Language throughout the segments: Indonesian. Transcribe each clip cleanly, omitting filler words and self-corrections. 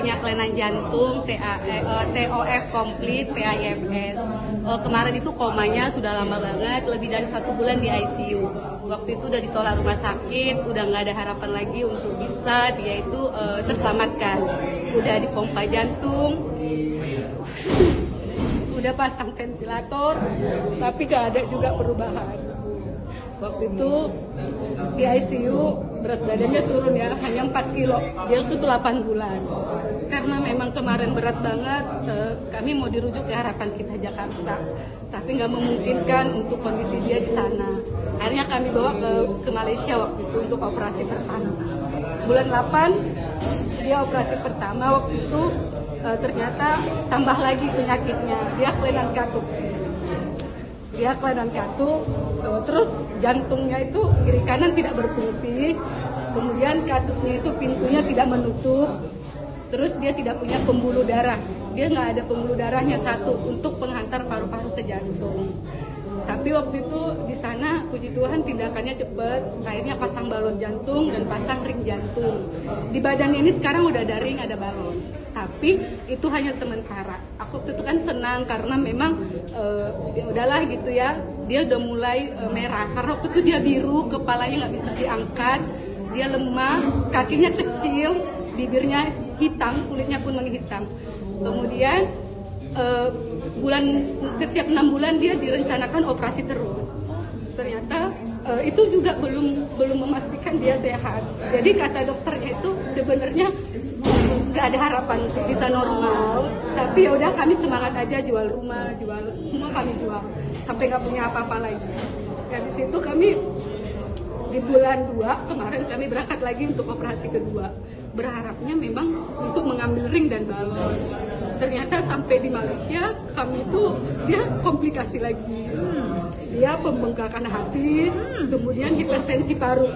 punya kelainan jantung, TOF komplit, PAIFS. Kemarin itu komanya sudah lama banget, lebih dari 1 bulan di ICU. Waktu itu udah ditolak rumah sakit, udah nggak ada harapan lagi untuk bisa dia itu terselamatkan. Udah dipompa jantung, udah pasang ventilator, tapi nggak ada juga perubahan. Waktu itu di ICU berat badannya turun ya, hanya 4 kilo. Dia itu 8 bulan. Karena memang kemarin berat banget, kami mau dirujuk ke Harapan Kita Jakarta. Tapi nggak memungkinkan untuk kondisi dia di sana. Akhirnya kami bawa ke Malaysia waktu itu untuk operasi pertama. Bulan 8 dia operasi pertama, waktu itu ternyata tambah lagi penyakitnya. Dia kelainan katup. Terus jantungnya itu kiri kanan tidak berfungsi, kemudian katupnya itu pintunya tidak menutup, terus dia tidak punya pembuluh darah, dia nggak ada pembuluh darahnya satu untuk penghantar paru-paru ke jantung. Tapi waktu itu di sana puji Tuhan tindakannya cepat, akhirnya pasang balon jantung dan pasang ring jantung. Di badannya ini sekarang udah ada ring, ada balon. Tapi itu hanya sementara. Aku itu kan senang karena memang ya udahlah gitu ya. Dia udah mulai merah karena waktu itu dia biru, kepalanya nggak bisa diangkat, dia lemah, kakinya kecil, bibirnya hitam, kulitnya pun menghitam. Kemudian setiap 6 bulan dia direncanakan operasi terus. Ternyata itu juga belum memastikan dia sehat. Jadi kata dokternya itu sebenarnya nggak ada harapan untuk bisa normal. Tapi ya udah kami semangat aja, jual rumah, semua kami jual sampai nggak punya apa-apa lagi. Dari situ kami di bulan 2 kemarin kami berangkat lagi untuk operasi kedua. Berharapnya memang untuk mengambil ring dan balon. Ternyata sampai di Malaysia kami itu dia komplikasi lagi. Dia pembengkakan hati, kemudian hipertensi paru.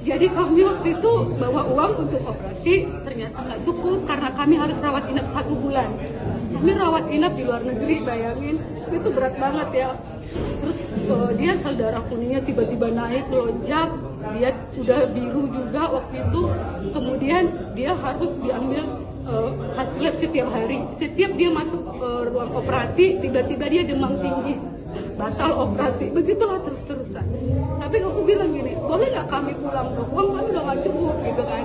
Jadi kami waktu itu bawa uang untuk operasi, ternyata nggak cukup karena kami harus rawat inap 1 bulan. Kami rawat inap di luar negeri, bayangin itu berat banget ya. Terus dia sel darah kuningnya tiba-tiba naik lonjak, dia udah biru juga waktu itu. Kemudian dia harus diambil hasil lab setiap hari. Setiap dia masuk ruang operasi, tiba-tiba dia demam tinggi, batal operasi, begitulah terus-terusan. Tapi aku bilang gini, boleh nggak kami pulang dok? Uang kami udah nggak cukup gitu kan.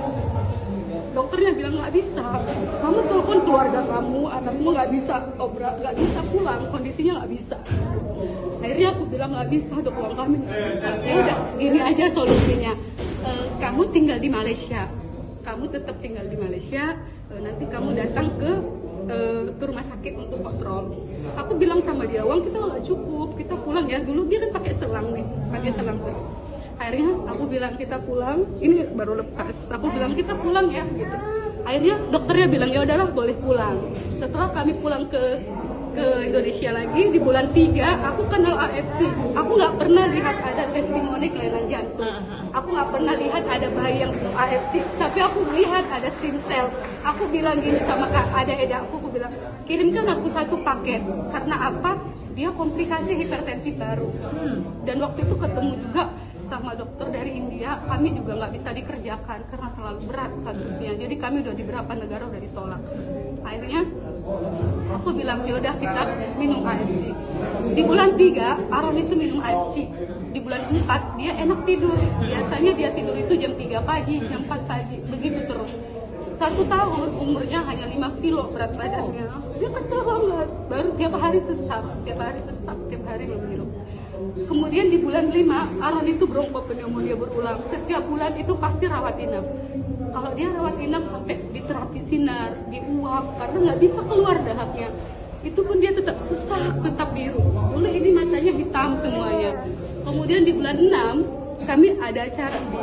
Dokternya bilang nggak bisa, kamu telepon keluarga kamu, anakmu nggak bisa pulang, kondisinya nggak bisa. Akhirnya aku bilang nggak bisa dok, uang kami nggak bisa. Ya udah, gini aja solusinya, kamu tinggal di Malaysia, kamu tetap tinggal di Malaysia, nanti kamu datang ke rumah sakit untuk kontrol. Aku bilang sama dia, uang kita nggak cukup, kita pulang ya. Dulu dia kan pakai selang terus. Akhirnya aku bilang kita pulang, ini baru lepas. Aku bilang kita pulang ya gitu. Akhirnya dokternya bilang ya udahlah boleh pulang. Setelah kami pulang ke Indonesia lagi di bulan 3, aku kenal AFC. Aku nggak pernah lihat ada testimoni kelainan jantung. Aku nggak pernah lihat ada bayi yang penuh AFC. Tapi aku melihat ada stem cell. Aku bilang gini sama ada aku bilang kirimkan aku 1 paket. Karena apa? Dia komplikasi hipertensi baru. Dan waktu itu ketemu juga sama dokter dari India, kami juga nggak bisa dikerjakan karena terlalu berat kasusnya. Jadi kami udah di beberapa negara udah ditolak. Akhirnya aku bilang yaudah kita minum AFC. Di bulan 3 Aaron itu minum AFC. Di bulan 4 dia enak tidur. Biasanya dia tidur itu jam 3 pagi, jam 4 pagi, begitu terus. 1 tahun umurnya hanya 5 kilo berat badannya. Dia kecil banget. Baru tiap hari sesak, tiap hari menghirup. Kemudian di bulan 5, Aaron itu bronkopneumonia berulang. Setiap bulan itu pasti rawat inap. Kalau dia rawat inap sampai di terapi sinar, diuap, karena nggak bisa keluar dahaknya. Itu pun dia tetap sesak, tetap biru. Dulu ini matanya hitam semuanya. Kemudian di bulan 6, kami ada acara di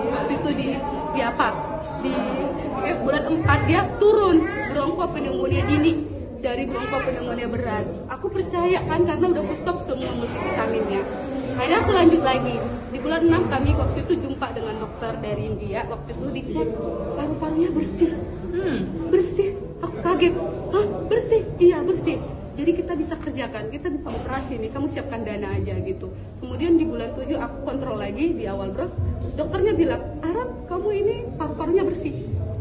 bulan 4 dia turun bronkopneumonia dini. Dari bronkopneumonia berat, aku percaya kan karena udah aku stop semua multivitaminnya. Akhirnya aku lanjut lagi. Di bulan 6 kami waktu itu jumpa dengan dokter dari India. Waktu itu dicek paru-parunya bersih. Bersih. Aku kaget. Hah, bersih? Iya bersih. Jadi kita bisa kerjakan, kita bisa operasi nih. Kamu siapkan dana aja gitu. Kemudian di bulan 7 aku kontrol lagi di awal bros. Dokternya bilang, Aaron kamu ini paru-parunya bersih.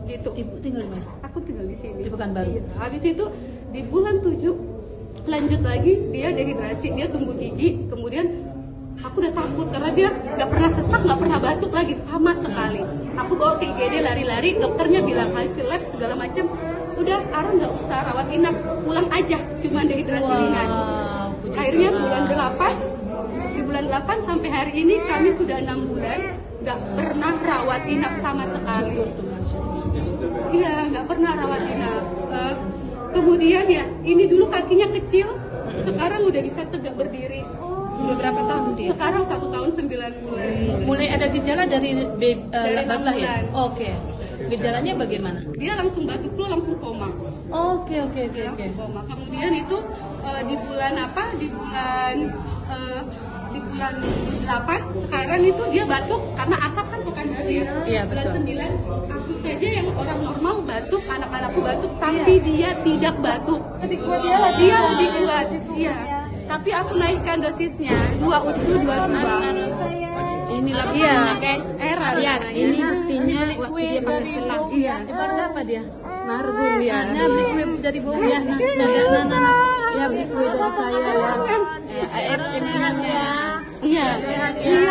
gitu. Ibu tinggal di mana? Aku tinggal di sini. Di Pekanbaru. Iya. Habis itu di bulan 7 lanjut lagi dia dehidrasi, dia tumbuh gigi, kemudian aku udah takut karena dia nggak pernah sesak, nggak pernah batuk lagi sama sekali. Aku bawa ke IGD lari-lari, dokternya bilang hasil lab segala macam, udah Ara nggak usah rawat inap, pulang aja, cuma dehidrasi ringan. Akhirnya di bulan 8 sampai hari ini kami sudah 6 bulan nggak pernah rawat inap sama sekali. Iya, nggak pernah rawat inap. Kemudian ya, ini dulu kakinya kecil, sekarang udah bisa tegak berdiri. Udah berapa tahun dia? Sekarang 1 tahun 9 bulan. Mulai ada gejala dari Dari 6 lahir. bulan. Oke. Gejalanya bagaimana? Dia langsung batuk flu, langsung koma. Oke. Langsung koma. Kemudian itu di bulan 8 sekarang itu dia batuk karena asap kan bukan dari Iya, bulan betul. 9 aku saja yang orang normal batuk, anak-anakku batuk, tapi dia tidak batuk. Dia lebih kuat. Iya. Tapi aku naikkan dosisnya 2 UTU 2 sumbang. Inilah Iya. buktinya guys. Era. Lihat, ini buktinya waktu Kue dia pakai dari selang. Iya. Ibarat apa dia? Nargun dia. Nah, beli kue dari bawah ya. Nah. Ya, beli kue dari saya ya. Iya. Iya.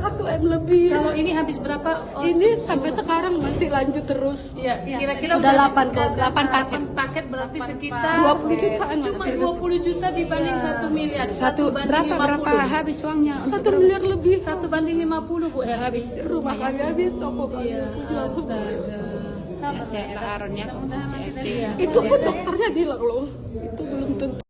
1 M lebih. Kalau ini habis berapa? Oh, Ini sampai sekarang masih lanjut terus. Iya, kira-kira udah udah 8 paket. paket berarti sekitar 20 jutaan cuma Mas. 20 juta dibanding 1 miliar. Berapa habis uangnya? 1 miliar lebih. 1 banding 50 Bu. Habis Rumah kami habis, toko kami Iya. jual semua. Saya Aron ya, konsumsi FT. Itu pun dokternya bilang loh, itu belum tentu.